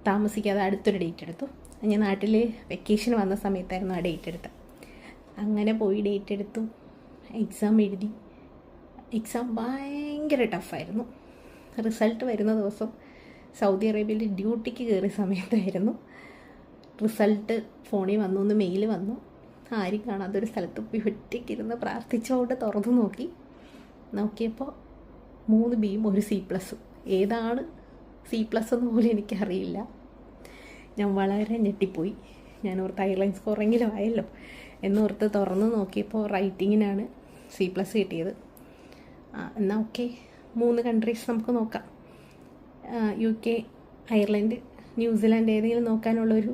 താമസിക്കാതെ അടുത്തൊരു ഡേറ്റ് എടുത്തു. ഞാൻ നാട്ടിൽ വെക്കേഷൻ വന്ന സമയത്തായിരുന്നു ആ ഡേറ്റ് എടുത്തത്. അങ്ങനെ പോയി ഡേറ്റ് എടുത്തു, എക്സാം എഴുതി. എക്സാം ഭയങ്കര ടഫായിരുന്നു. റിസൾട്ട് വരുന്ന ദിവസം സൗദി അറേബ്യയിൽ ഡ്യൂട്ടിക്ക് കയറിയ സമയത്തായിരുന്നു. റിസൾട്ട് ഫോണിൽ വന്നു, ഒന്ന് മെയിൽ വന്നു. ആരും കാണാത്തൊരു സ്ഥലത്ത് പോയി ഒറ്റയ്ക്കിരുന്ന് പ്രാർത്ഥിച്ചുകൊണ്ട് തുറന്നു നോക്കിയപ്പോൾ 3 ബിയും 1 C+. ഏതാണ് C+ എന്ന് പോലും എനിക്കറിയില്ല. ഞാൻ വളരെ ഞെട്ടിപ്പോയി. ഞാൻ ഓർത്ത് എയർലൈൻ സ്കോറെങ്കിലും ആയല്ലോ എന്നോർത്ത് തുറന്ന് നോക്കിയപ്പോൾ റൈറ്റിങ്ങിനാണ് C+ കിട്ടിയത്. എന്നാൽ ഓക്കെ, 3 കൺട്രീസ് നമുക്ക് നോക്കാം. UK, അയർലൻഡ്, ന്യൂസിലാൻഡ് ഏതെങ്കിലും നോക്കാനുള്ളൊരു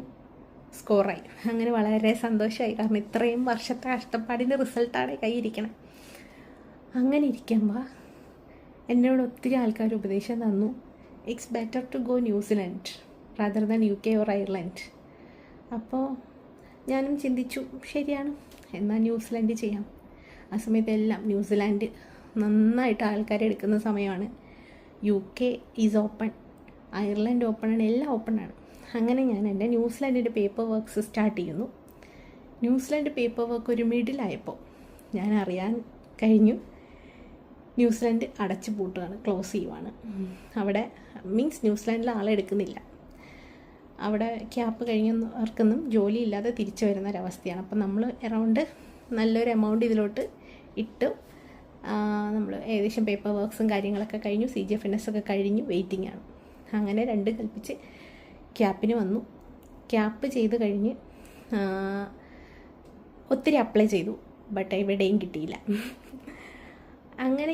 സ്കോറായി. അങ്ങനെ വളരെ സന്തോഷമായി. കാരണം ഇത്രയും വർഷത്തെ കഷ്ടപ്പാടിൻ്റെ റിസൾട്ടാണ് കയ്യിരിക്കണം. അങ്ങനെ ഇരിക്കുമ്പോൾ എന്നോട് ഒത്തിരി ആൾക്കാർ ഉപദേശം തന്നു, it's better to go New Zealand rather than UK or Ireland. അപ്പോൾ ഞാനും ചിന്തിച്ചു, ശരിയാണ്, എന്നാൽ ന്യൂസിലാൻഡ് ചെയ്യാം. ആ സമയത്ത് എല്ലാം ന്യൂസിലാൻഡ് നന്നായിട്ട് ആൾക്കാരെടുക്കുന്ന സമയമാണ്. UK ഈസ് ഓപ്പൺ, അയർലൻഡ് ഓപ്പണാണ്, എല്ലാം ഓപ്പണാണ്. അങ്ങനെ ഞാൻ എൻ്റെ ന്യൂസിലാൻഡിൻ്റെ പേപ്പർ വർക്ക്സ് സ്റ്റാർട്ട് ചെയ്യുന്നു. ന്യൂസിലാൻഡ് പേപ്പർ വർക്ക് ഒരു മിഡിലായപ്പോൾ ഞാൻ അറിയാൻ കഴിഞ്ഞു, ന്യൂസിലാൻഡ് അടച്ചു പൂട്ടുകയാണ്, ക്ലോസ് ചെയ്യുവാണ്. അവിടെ മീൻസ് ന്യൂസിലാൻഡിൽ ആളെ എടുക്കുന്നില്ല. അവിടെ ക്യാപ്പ് കഴിഞ്ഞവർക്കൊന്നും ജോലി ഇല്ലാതെ തിരിച്ചു വരുന്നൊരവസ്ഥയാണ്. അപ്പം നമ്മൾ അറൗണ്ട് നല്ലൊരു എമൗണ്ട് ഇതിലോട്ട് ഇട്ട് നമ്മൾ ഏകദേശം പേപ്പർ വർക്ക്സും കാര്യങ്ങളൊക്കെ കഴിഞ്ഞു, CGFNS ഒക്കെ കഴിഞ്ഞു, വെയിറ്റിംഗ് ആണ്. അങ്ങനെ 2 കൽപ്പിച്ച് ക്യാപ്പിന് വന്നു. ക്യാപ്പ് ചെയ്ത് കഴിഞ്ഞ് ഒത്തിരി അപ്ലൈ ചെയ്തു, ബട്ട് എവിടെയും കിട്ടിയില്ല. അങ്ങനെ